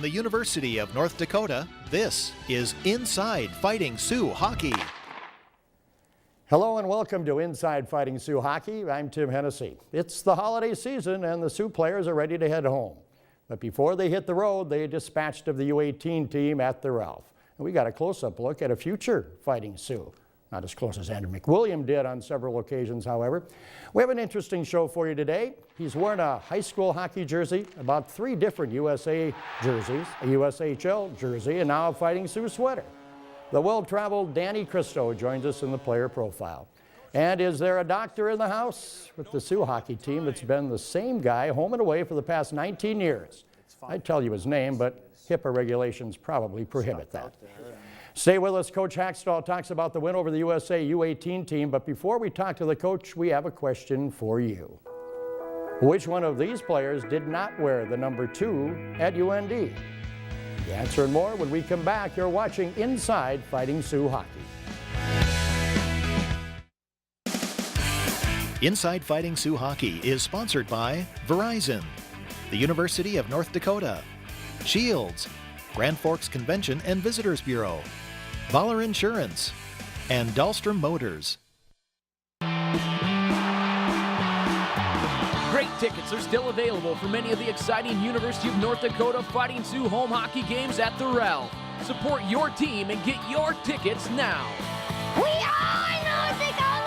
the University of North Dakota, this is Inside Fighting Sioux Hockey. Hello and welcome to Inside Fighting Sioux Hockey. I'm Tim Hennessy. It's the holiday season and the Sioux players are ready to head home. But before they hit the road, they dispatched of the U18 team at the Ralph. And we got a close-up look at a future Fighting Sioux. Not as close as Andrew McWilliam did on several occasions, however. We have an interesting show for you today. He's worn a high school hockey jersey, about 3 different USA jerseys, a USHL jersey, and now a Fighting Sioux sweater. The well-traveled Danny Kristo joins us in the player profile. And is there a doctor in the house? With the Sioux hockey team, it's been the same guy home and away for the past 19 years. I'd tell you his name, but HIPAA regulations probably prohibit that. Stay with us. Coach Hakstol talks about the win over the USA U18 team, but before we talk to the coach, we have a question for you. Which one of these players did not wear the number 2 at UND? The answer and more when we come back. You're watching Inside Fighting Sioux Hockey. Inside Fighting Sioux Hockey is sponsored by Verizon, the University of North Dakota, Shields, Grand Forks Convention and Visitors Bureau, Voller Insurance, and Dahlstrom Motors. Great tickets are still available for many of the exciting University of North Dakota Fighting Sioux home hockey games at the Ralph. Support your team and get your tickets now. We are North Dakota!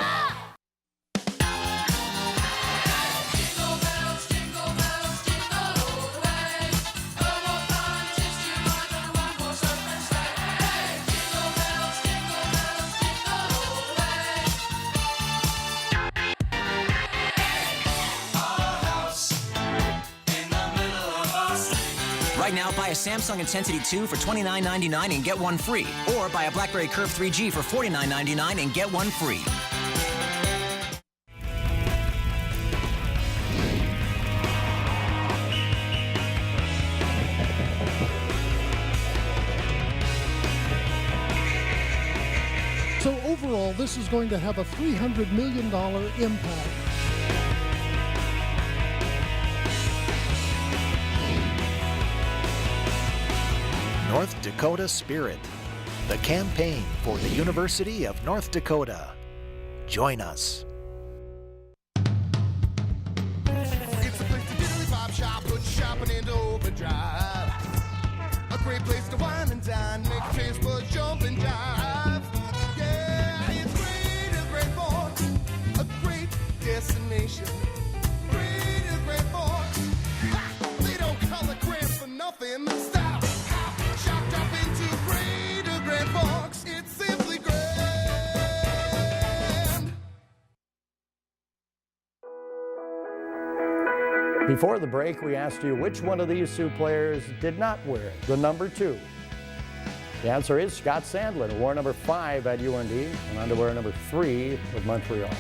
Right now, buy a Samsung Intensity 2 for $29.99 and get one free. Or buy a BlackBerry Curve 3G for $49.99 and get one free. So overall, this is going to have a $300 million impact. North Dakota Spirit, the campaign for the University of North Dakota. Join us. It's a place to diddly pop shop, put shopping into overdrive. A great place to wine and dine, make a taste for jump and jive. Yeah, it's great Forks, a great destination. Great Forks, they don't call it grand for nothing. Stop, chopped up into Great Forks, it's simply grand. Before the break, we asked you which one of these Sioux players did not wear the number 2. The answer is Scott Sandlin, who wore number 5 at UND and on to wear number 3 with Montreal.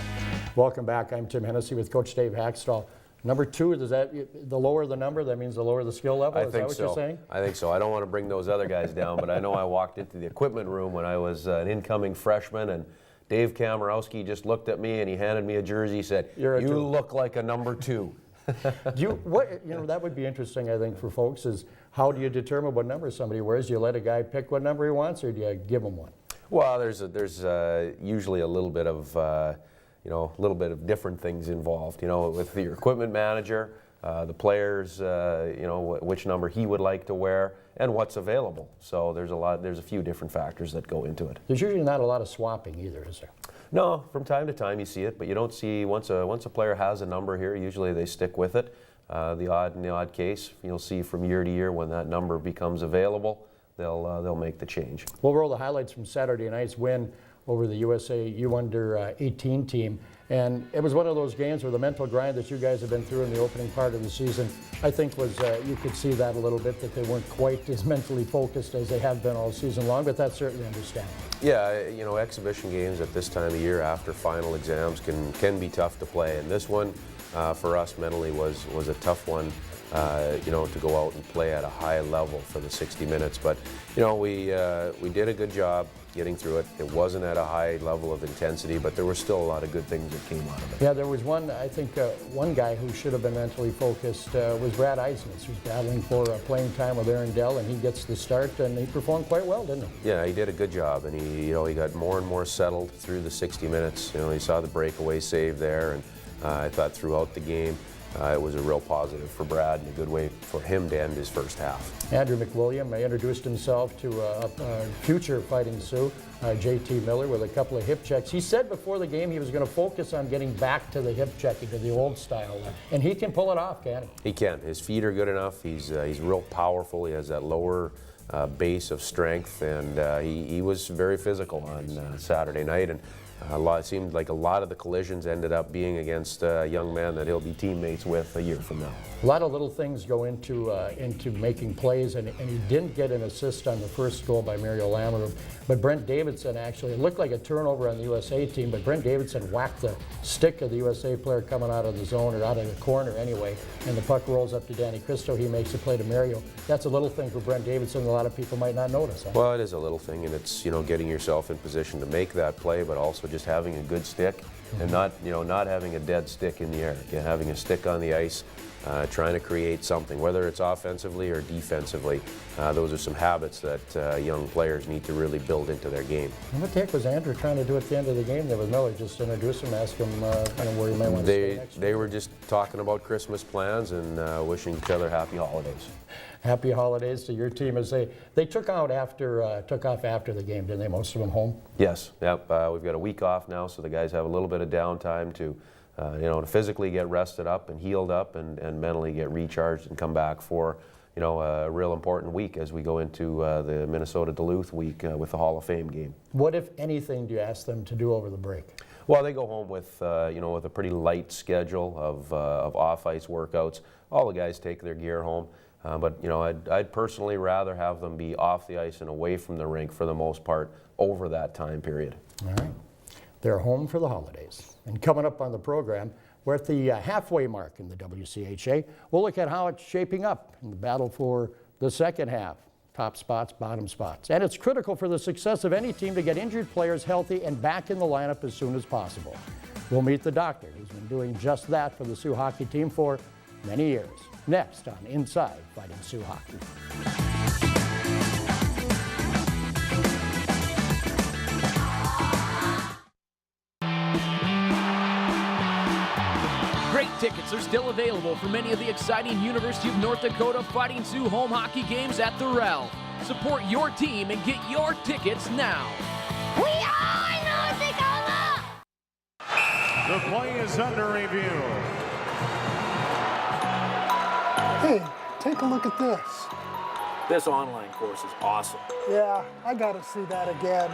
Welcome back. I'm Tim Hennessy with Coach Dave Hakstol. Number 2, is that the lower the number, that means the lower the skill level? Is that what you're saying? I think so. I don't want to bring those other guys down, but I know I walked into the equipment room when I was an incoming freshman, and Dave Kamarowski just looked at me and he handed me a jersey. He said, "You look like a number 2." That would be interesting, I think, for folks, is how do you determine what number somebody wears? Do you let a guy pick what number he wants, or do you give him one? Well, there's usually a little bit of different things involved. With your equipment manager, the players, which number he would like to wear, and what's available. So there's a few different factors that go into it. There's usually not a lot of swapping either, is there? No, from time to time you see it, but you don't see once a player has a number here. Usually they stick with it. In the odd case, you'll see from year to year when that number becomes available, they'll make the change. We'll roll the highlights from Saturday night's win over the USA U-18 team. And it was one of those games where the mental grind that you guys have been through in the opening part of the season, I think was, you could see that a little bit, that they weren't quite as mentally focused as they have been all season long, but that's certainly understandable. Yeah, exhibition games at this time of year after final exams can be tough to play. And this one, for us mentally was a tough one, you know, to go out and play at a high level for the 60 minutes. But, you know, we did a good job getting through it. It wasn't at a high level of intensity, but there were still a lot of good things that came out of it. Yeah, there was one, I think, one guy who should have been mentally focused was Brad Eisnitz, who's battling for playing time with Aaron Dell, and he gets the start, and he performed quite well, didn't he? Yeah, he did a good job, and he got more and more settled through the 60 minutes. You know, he saw the breakaway save there, and I thought throughout the game, it was a real positive for Brad and a good way for him to end his first half. Andrew McWilliam introduced himself to future Fighting Sioux, J.T. Miller, with a couple of hip checks. He said before the game he was going to focus on getting back to the hip checking, to the old style, and he can pull it off, can't he? He can. His feet are good enough. He's real powerful. He has that lower base of strength, and he was very physical on Saturday night. And it seemed like a lot of the collisions ended up being against a young man that he'll be teammates with a year from now. A lot of little things go into making plays, and he didn't get an assist on the first goal by Mario Lamoureux, but Brent Davidson actually, it looked like a turnover on the USA team, but Brent Davidson whacked the stick of the USA player coming out of the zone, or out of the corner anyway, and the puck rolls up to Danny Kristo. He makes a play to Mario. That's a little thing for Brent Davidson a lot of people might not notice. Huh? Well, it is a little thing, and it's, you know, getting yourself in position to make that play, but also just having a good stick and not having a dead stick in the air. Having a stick on the ice, trying to create something, whether it's offensively or defensively. Those are some habits that young players need to really build into their game. What the heck was Andrew trying to do at the end of the game there with Miller? Just introduce him, ask him where he might want to stay next. They were just talking about Christmas plans and wishing each other happy holidays. Happy holidays to your team. As they took off after the game, didn't they? Most of them home. Yes. Yep. We've got a week off now, so the guys have a little bit of downtime to, to physically get rested up and healed up, and mentally get recharged and come back for, a real important week as we go into the Minnesota Duluth week with the Hall of Fame game. What, if anything, do you ask them to do over the break? Well, they go home with, with a pretty light schedule of off-ice workouts. All the guys take their gear home. But I'd personally rather have them be off the ice and away from the rink for the most part over that time period. All right. They're home for the holidays. And coming up on the program, we're at the halfway mark in the WCHA. We'll look at how it's shaping up in the battle for the second half. Top spots, bottom spots. And it's critical for the success of any team to get injured players healthy and back in the lineup as soon as possible. We'll meet the doctor who's been doing just that for the Sioux hockey team for many years. Next on Inside Fighting Sioux Hockey. Great tickets are still available for many of the exciting University of North Dakota Fighting Sioux home hockey games at the Rel. Support your team and get your tickets now. We are North Dakota! The play is under review. Hey, take a look at this. This online course is awesome. Yeah, I gotta see that again.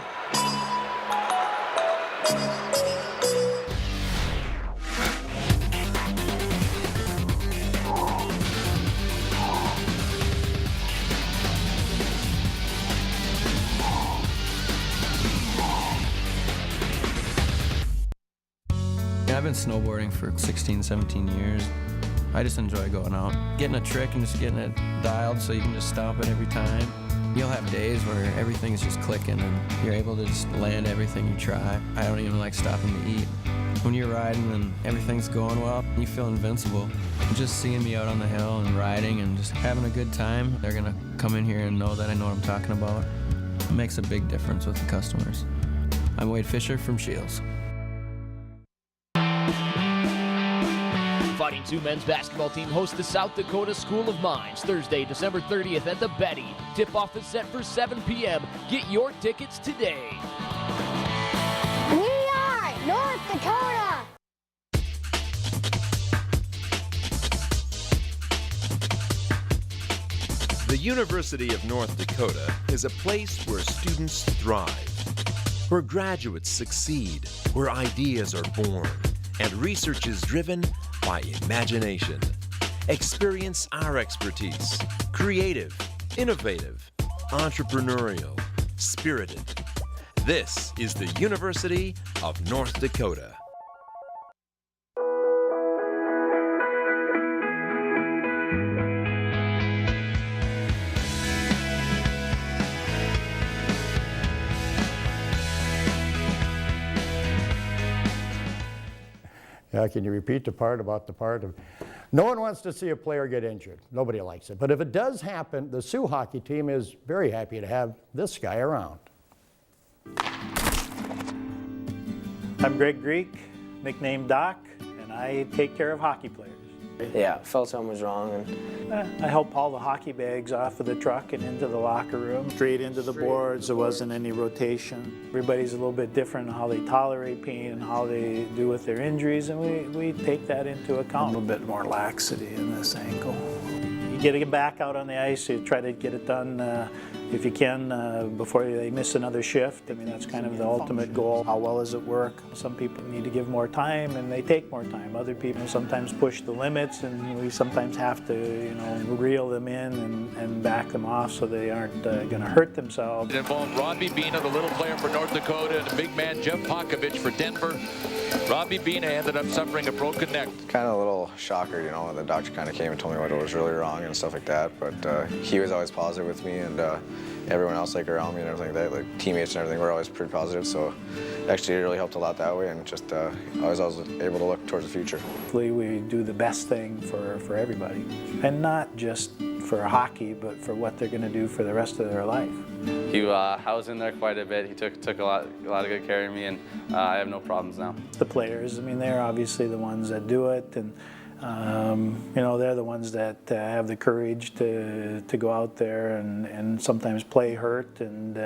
I've been snowboarding for 16, 17 years. I just enjoy going out, getting a trick and just getting it dialed so you can just stomp it every time. You'll have days where everything's just clicking and you're able to just land everything you try. I don't even like stopping to eat. When you're riding and everything's going well, you feel invincible. Just seeing me out on the hill and riding and just having a good time, they're gonna come in here and know that I know what I'm talking about. It makes a big difference with the customers. I'm Wade Fisher from Shields. Fighting Sioux men's basketball team hosts the South Dakota School of Mines Thursday, December 30th at the Betty. Tip-off is set for 7 p.m. Get your tickets today. We are North Dakota! The University of North Dakota is a place where students thrive, where graduates succeed, where ideas are born, and research is driven by imagination. Experience our expertise. Creative, innovative, entrepreneurial, spirited. This is the University of North Dakota. Yeah, can you repeat the part about the part of... No one wants to see a player get injured. Nobody likes it. But if it does happen, the Sioux hockey team is very happy to have this guy around. I'm Greg Greek, nicknamed Doc, and I take care of hockey players. Yeah, felt something was wrong. And I helped haul the hockey bags off of the truck and into the locker room, straight into the boards. There wasn't any rotation. Everybody's a little bit different in how they tolerate pain and how they do with their injuries, and we take that into account. A little bit more laxity in this ankle. You get it back out on the ice, you try to get it done if you can before they miss another shift. I mean, that's kind of the ultimate goal. How well does it work? Some people need to give more time and they take more time. Other people sometimes push the limits, and we sometimes have to, you know, reel them in and back them off so they aren't going to hurt themselves. It involved Robbie Bina, the little player for North Dakota, and the big man Jeff Pokovich for Denver. Robbie Bina ended up suffering a broken neck. Kind of a little shocker, you know, when the doctor kind of came and told me what was really wrong and stuff like that, but he was always positive with me, and everyone else like around me and everything like that, like teammates and everything, were always pretty positive, so actually it really helped a lot that way, and just I was always able to look towards the future. Hopefully we do the best thing for everybody, and not just for hockey, but for what they're going to do for the rest of their life. I was in there quite a bit. He took a lot of good care of me, and I have no problems now. The players, I mean, they're obviously the ones that do it, and you know, they're the ones that have the courage to go out there and sometimes play hurt, and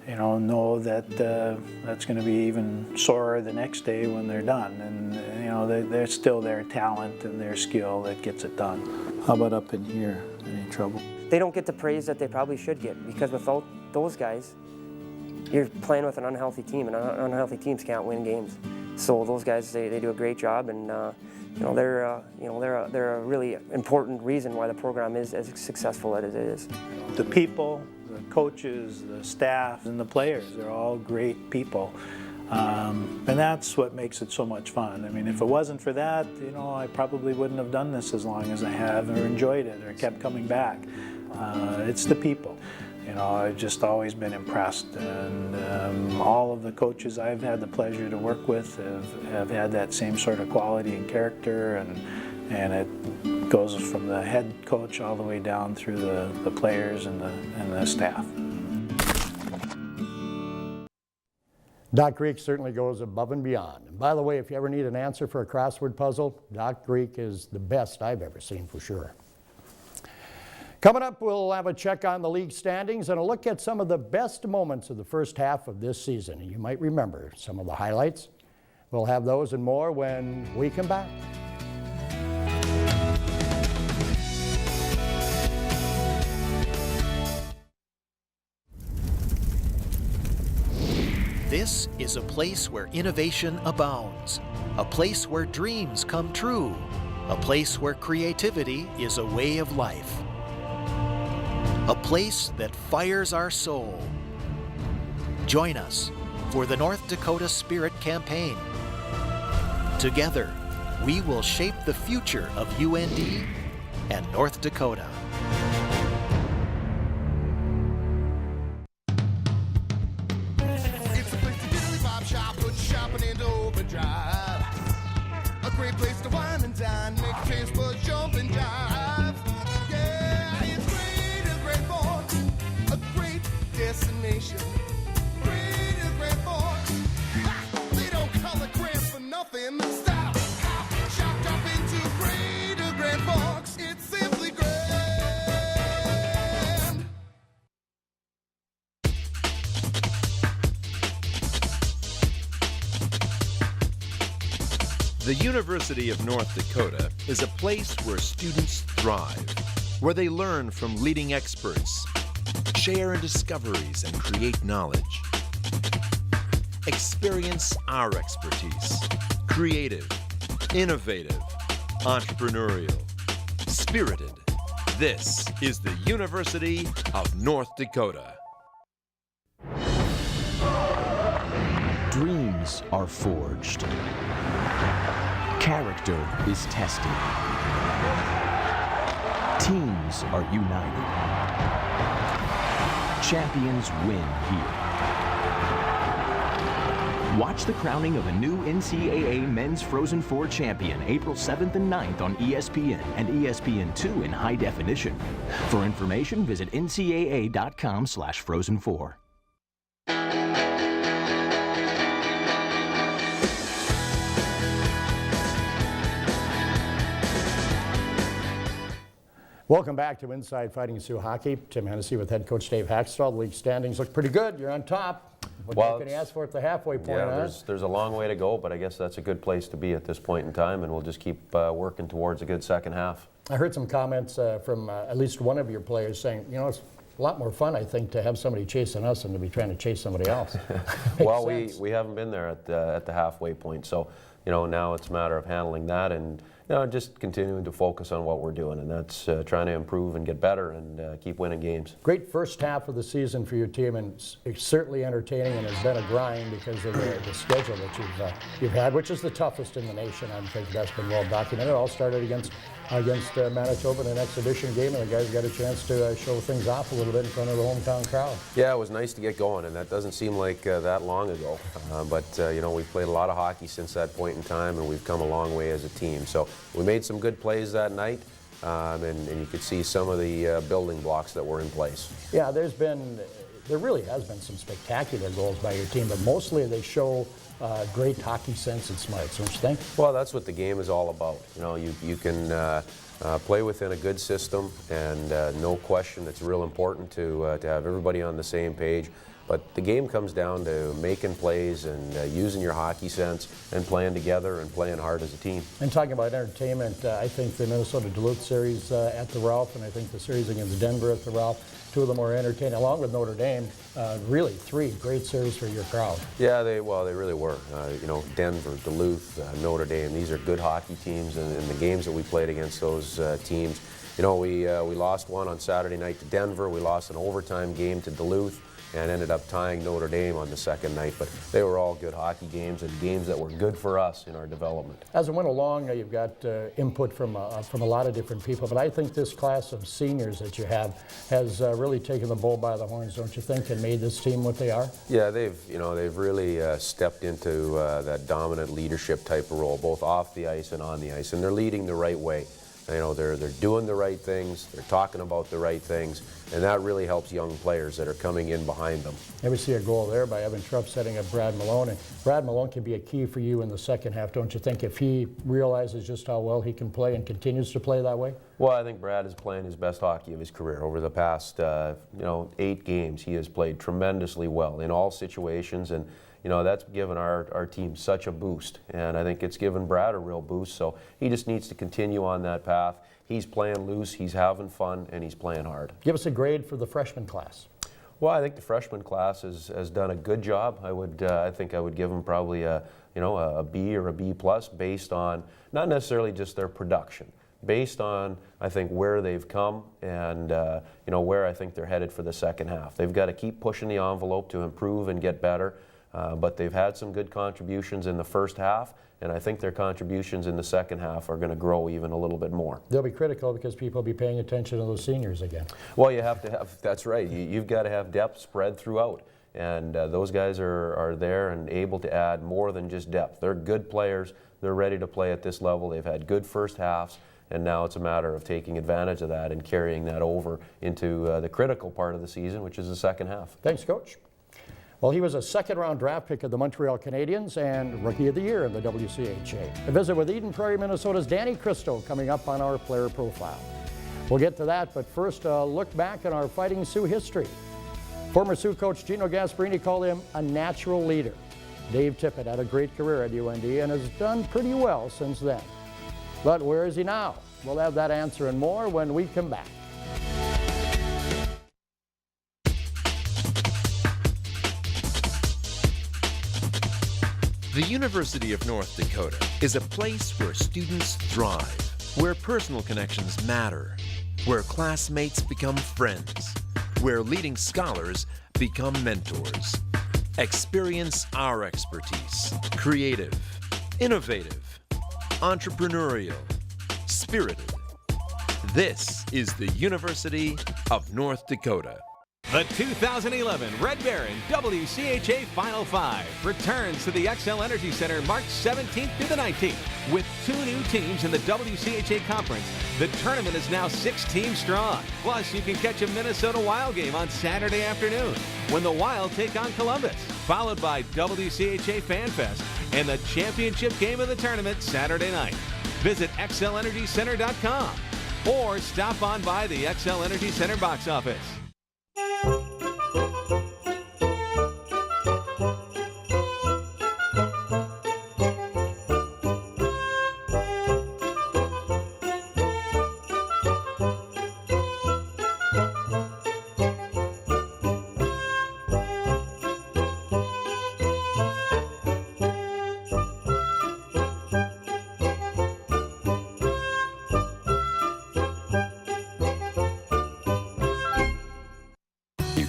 you know that that's going to be even sorer the next day when they're done. And you know, they're still their talent and their skill that gets it done. How about up in here? Any trouble? they don't get the praise that they probably should get, because without those guys, you're playing with an unhealthy team, and unhealthy teams can't win games. So those guys, they do a great job, and they're a really important reason why the program is as successful as it is. The people, the coaches, the staff, and the players, they're all great people. And that's what makes it so much fun. I mean, if it wasn't for that, I probably wouldn't have done this as long as I have, or enjoyed it, or kept coming back. It's the people. I've just always been impressed, and all of the coaches I've had the pleasure to work with have had that same sort of quality and character, and it goes from the head coach all the way down through the players and the staff. Doc Greek certainly goes above and beyond. And by the way, if you ever need an answer for a crossword puzzle, Doc Greek is the best I've ever seen for sure. Coming up, we'll have a check on the league standings and a look at some of the best moments of the first half of this season. You might remember some of the highlights. We'll have those and more when we come back. This is a place where innovation abounds, a place where dreams come true, a place where creativity is a way of life, a place that fires our soul. Join us for the North Dakota Spirit Campaign. Together, we will shape the future of UND and North Dakota. A great place to wine and dine, make a taste for jump and jive. Yeah, it's great Forks, a great destination. Great Forks, they don't call it Grand for nothing. Stop, chopped up into Great Forks, it's simply grand. The University of North Dakota is a place where students thrive, where they learn from leading experts, share in discoveries, and create knowledge. Experience our expertise. Creative, innovative, entrepreneurial, spirited. This is the University of North Dakota. Dreams are forged. Character is tested. Teams are united. Champions win here. Watch the crowning of a new NCAA Men's Frozen 4 champion April 7th and 9th on ESPN and ESPN2 in high definition. For information, visit ncaa.com/Frozen4. Welcome back to Inside Fighting Sioux Hockey. Tim Hennessy with head coach Dave Hakstol. The league standings look pretty good. You're on top. What more can you ask for at the halfway point? Yeah, there's a long way to go, but I guess that's a good place to be at this point in time, and we'll just keep working towards a good second half. I heard some comments from at least one of your players saying, you know, it's a lot more fun, I think, to have somebody chasing us than to be trying to chase somebody else. Well, we haven't been there at the halfway point, so you know, now it's a matter of handling that and just continuing to focus on what we're doing, and that's trying to improve and get better and keep winning games. Great first half of the season for your team, and it's certainly entertaining, and has been a grind because of the schedule that you've had, which is the toughest in the nation. I think that's been well documented. It all started against Manitoba in an exhibition game, and the guys got a chance to show things off a little bit in front of the hometown crowd. Yeah, it was nice to get going, and that doesn't seem like that long ago. But we've played a lot of hockey since that point in time, and we've come a long way as a team. So we made some good plays that night, and you could see some of the building blocks that were in place. Yeah, there really has been some spectacular goals by your team, but mostly they show great hockey sense and smarts, don't you think? Well, that's what the game is all about. You can play within a good system, and no question it's real important to have everybody on the same page. But the game comes down to making plays and using your hockey sense and playing together and playing hard as a team. And talking about entertainment, I think the Minnesota-Duluth series at the Ralph, and I think the series against Denver at the Ralph, two of them were entertaining, along with Notre Dame. Really, three great series for your crowd. Yeah, they really were. Denver, Duluth, Notre Dame, these are good hockey teams, and the games that we played against those teams, we lost one on Saturday night to Denver. We lost an overtime game to Duluth, and ended up tying Notre Dame on the second night. But they were all good hockey games, and games that were good for us in our development. As it went along, you've got input from a lot of different people, but I think this class of seniors that you have has really taken the bull by the horns, don't you think, and made this team what they are? Yeah, they've really stepped into that dominant leadership type of role, both off the ice and on the ice, and they're leading the right way. They're doing the right things, they're talking about the right things, and that really helps young players that are coming in behind them. We see a goal there by Evan Trupp setting up Brad Malone, and Brad Malone can be a key for you in the second half, don't you think, if he realizes just how well he can play and continues to play that way? Well, I think Brad is playing his best hockey of his career. Over the past 8 games, he has played tremendously well in all situations, and that's given our team such a boost, and I think it's given Brad a real boost, so he just needs to continue on that path. He's playing loose, he's having fun, and he's playing hard. Give us a grade for the freshman class. Well, I think the freshman class has done a good job. I think I would give them probably a B or a B+ based on not necessarily just their production, based on, I think, where they've come and where I think they're headed for the second half. They've got to keep pushing the envelope to improve and get better. But they've had some good contributions in the first half, and I think their contributions in the second half are going to grow even a little bit more. They'll be critical because people will be paying attention to those seniors again. Well, you have to have, that's right, you've got to have depth spread throughout, and those guys are there and able to add more than just depth. They're good players, they're ready to play at this level, they've had good first halves, and now it's a matter of taking advantage of that and carrying that over into the critical part of the season, which is the second half. Thanks, Coach. Well, he was a second-round draft pick of the Montreal Canadiens and Rookie of the Year in the WCHA. A visit with Eden Prairie, Minnesota's Danny Kristo coming up on our player profile. We'll get to that, but first a look back at our Fighting Sioux history. Former Sioux coach Gino Gasparini called him a natural leader. Dave Tippett had a great career at UND and has done pretty well since then. But where is he now? We'll have that answer and more when we come back. The University of North Dakota is a place where students thrive, where personal connections matter, where classmates become friends, where leading scholars become mentors. Experience our expertise. Creative, innovative, entrepreneurial, spirited. This is the University of North Dakota. The 2011 Red Baron WCHA Final Five returns to the XL Energy Center March 17th through the 19th. With 2 new teams in the WCHA Conference, the tournament is now 6 teams strong. Plus, you can catch a Minnesota Wild game on Saturday afternoon when the Wild take on Columbus, followed by WCHA Fan Fest and the championship game of the tournament Saturday night. Visit XLEnergyCenter.com or stop on by the XL Energy Center box office.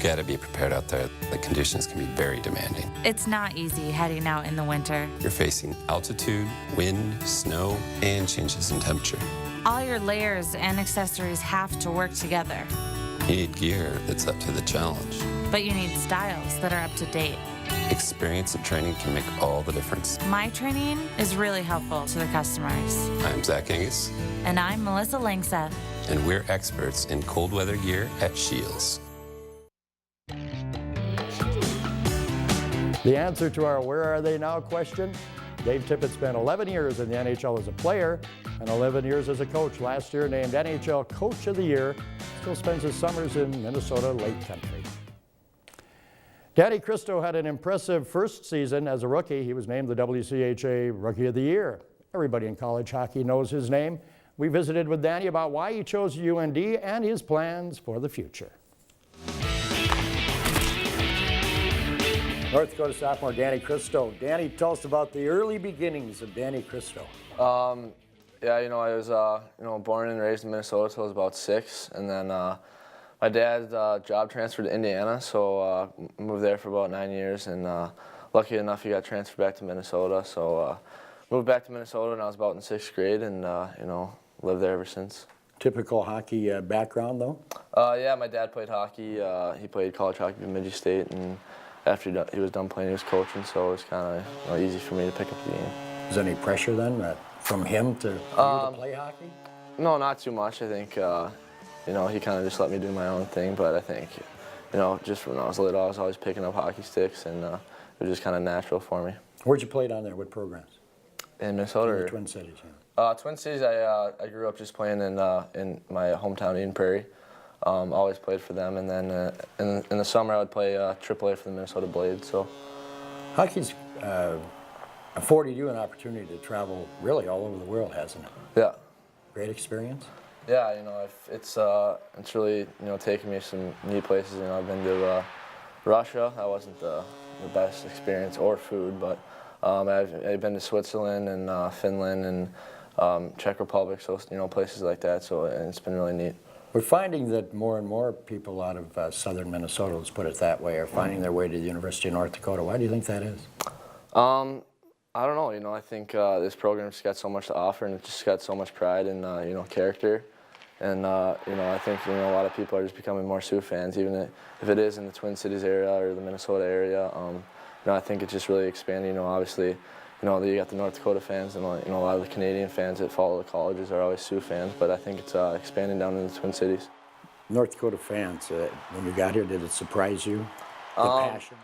Got to be prepared out there. The conditions can be very demanding. It's not easy heading out in the winter. You're facing altitude, wind, snow, and changes in temperature. All your layers and accessories have to work together. You need gear that's up to the challenge. But you need styles that are up to date. Experience and training can make all the difference. My training is really helpful to the customers. I'm Zach Angus. And I'm Melissa Langseth. And we're experts in cold weather gear at Shields. The answer to our "Where are they now?" question: Dave Tippett spent 11 years in the NHL as a player and 11 years as a coach. Last year named NHL Coach of the Year, still spends his summers in Minnesota Lake Country. Danny Kristo had an impressive first season as a rookie. He was named the WCHA Rookie of the Year. Everybody in college hockey knows his name. We visited with Danny about why he chose UND and his plans for the future. North Dakota sophomore Danny Kristo. Danny, tell us about the early beginnings of Danny Kristo. Yeah, I was born and raised in Minnesota until I was about 6, and then my dad job transferred to Indiana, so moved there for about 9 years, and lucky enough he got transferred back to Minnesota, so moved back to Minnesota when I was about in 6th grade, and lived there ever since. Typical hockey background, though? Yeah, my dad played hockey. He played college hockey at Bemidji State, and after he was done playing, he was coaching, so it was kind of easy for me to pick up the game. Was there any pressure then from him to play hockey? No, not too much. I think, he kind of just let me do my own thing, but I think, just when I was little, I was always picking up hockey sticks, and it was just kind of natural for me. Where'd you play down there? What programs? In Minnesota? In the Twin Cities, yeah. Twin Cities, I grew up just playing in my hometown, Eden Prairie. Always played for them, and then in the summer I would play AAA for the Minnesota Blades. So, hockey's afforded you an opportunity to travel really all over the world, hasn't it? Yeah. Great experience. Yeah, it's really taken me some neat places. I've been to Russia. That wasn't the best experience or food, but I've been to Switzerland and Finland and Czech Republic, so places like that. So and it's been really neat. We're finding that more and more people out of southern Minnesota, let's put it that way, are finding their way to the University of North Dakota. Why do you think that is? I don't know. I think this program's got so much to offer, and it's just got so much pride and character. And I think a lot of people are just becoming more Sioux fans, even if it is in the Twin Cities area or the Minnesota area. I think it's just really expanding. Obviously, you got the North Dakota fans, and a lot of the Canadian fans that follow the colleges are always Sioux fans. But I think it's expanding down in the Twin Cities. North Dakota fans, when you got here, did it surprise you? The passion.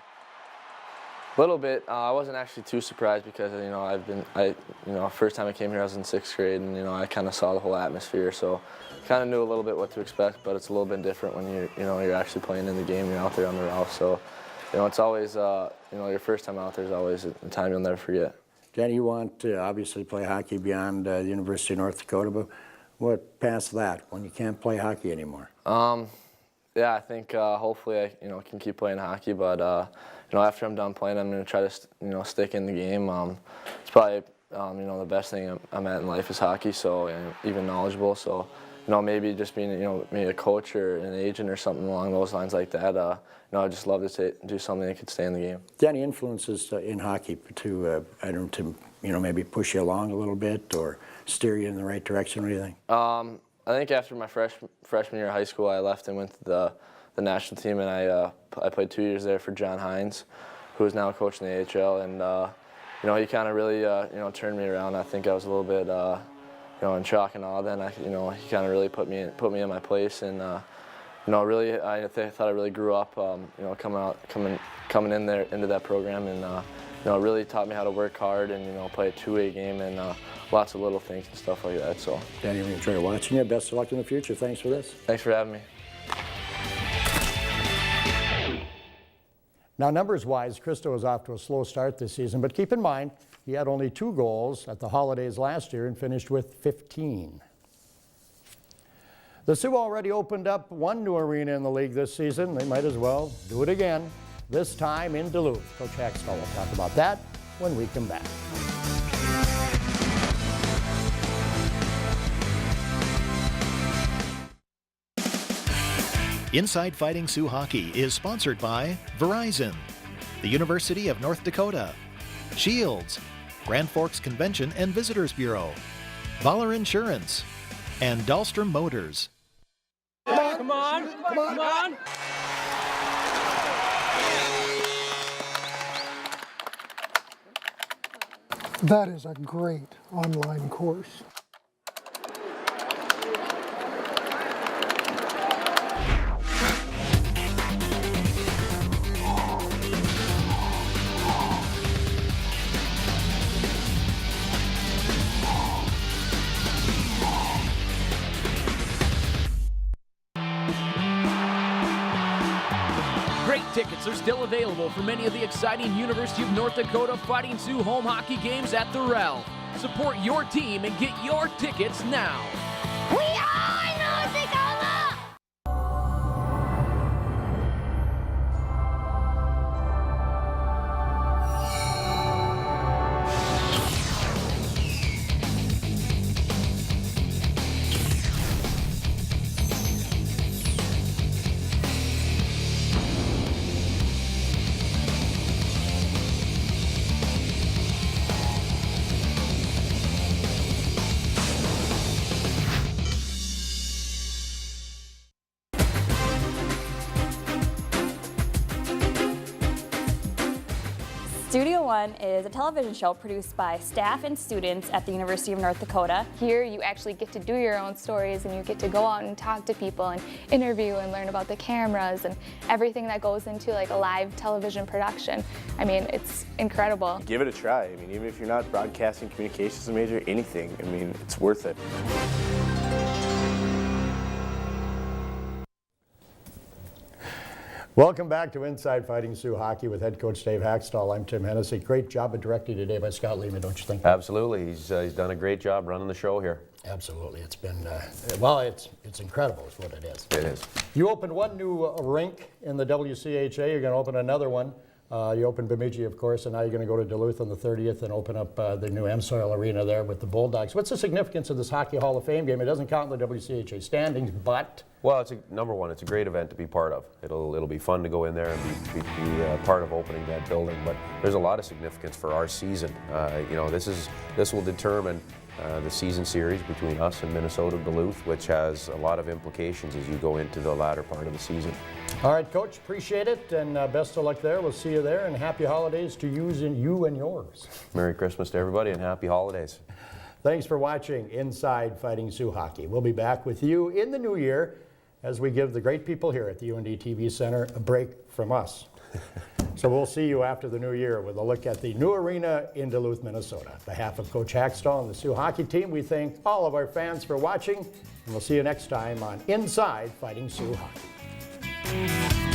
A little bit. I wasn't actually too surprised because first time I came here I was in 6th grade, and I kind of saw the whole atmosphere, so kind of knew a little bit what to expect. But it's a little bit different when you're actually playing in the game. You're out there on the Ralph, so it's always your first time out there is always a time you'll never forget. Danny, you want to obviously play hockey beyond the University of North Dakota, but what past that when you can't play hockey anymore? Yeah, I think hopefully I can keep playing hockey, but after I'm done playing, I'm going to try to stick in the game. It's probably the best thing I'm at in life is hockey, so and even knowledgeable. So maybe just being maybe a coach or an agent or something along those lines like that. I'd just love to do something that could stay in the game. Danny, influences in hockey to maybe push you along a little bit or steer you in the right direction. What do you think? I think after my freshman year of high school, I left and went to the the national team, and I played 2 years there for John Hines, who is now coaching the AHL, and you know, he kind of really you know, turned me around. I think I was a little bit you know, in shock and awe then. You know, he kind of really put me in my place, and you know, really I thought I really grew up you know, coming in there into that program, and you know, it really taught me how to work hard and, you know, play a two-way game and lots of little things and stuff like that. So, Danny, we enjoy watching you. Best of luck in the future. Thanks for this. Thanks for having me. Now, numbers-wise, Kristo is off to a slow start this season, but keep in mind, he had only 2 goals at the holidays last year and finished with 15. The Sioux already opened up one new arena in the league this season. They might as well do it again, this time in Duluth. Coach Hakstol will talk about that when we come back. Inside Fighting Sioux Hockey is sponsored by Verizon, the University of North Dakota, Shields, Grand Forks Convention and Visitors Bureau, Baller Insurance, and Dahlstrom Motors. Come on, come on, come on. That is a great online course. Tickets are still available for many of the exciting University of North Dakota Fighting Sioux home hockey games at the Rel. Support your team and get your tickets now. We are North Dakota! Studio One is a television show produced by staff and students at the University of North Dakota. Here you actually get to do your own stories and you get to go out and talk to people and interview and learn about the cameras and everything that goes into like a live television production. I mean, it's incredible. Give it a try. I mean, even if you're not broadcasting communications major, anything, I mean, it's worth it. Welcome back to Inside Fighting Sioux Hockey with head coach Dave Hakstol. I'm Tim Hennessy. Great job of directing today by Scott Lehman, don't you think? Absolutely. He's done a great job running the show here. Absolutely. It's been, well, it's incredible is what it is. It is. You opened one new rink in the WCHA. You're going to open another one. You opened Bemidji, of course, and now you're going to go to Duluth on the 30th and open up the new M-Soil Arena there with the Bulldogs. What's the significance of this Hockey Hall of Fame game? It doesn't count in the WCHA standings, but... Well, number one, it's a great event to be part of. It'll be fun to go in there and be part of opening that building. But there's a lot of significance for our season. You know, this will determine the season series between us and Minnesota Duluth, which has a lot of implications as you go into the latter part of the season. All right, Coach, appreciate it, and best of luck there. We'll see you there, and happy holidays to you and yours. Merry Christmas to everybody, and happy holidays. Thanks for watching Inside Fighting Sioux Hockey. We'll be back with you in the new year as we give the great people here at the UND TV Center a break from us. So we'll see you after the new year with a look at the new arena in Duluth, Minnesota. On behalf of Coach Hakstol and the Sioux hockey team, we thank all of our fans for watching, and we'll see you next time on Inside Fighting Sioux Hockey.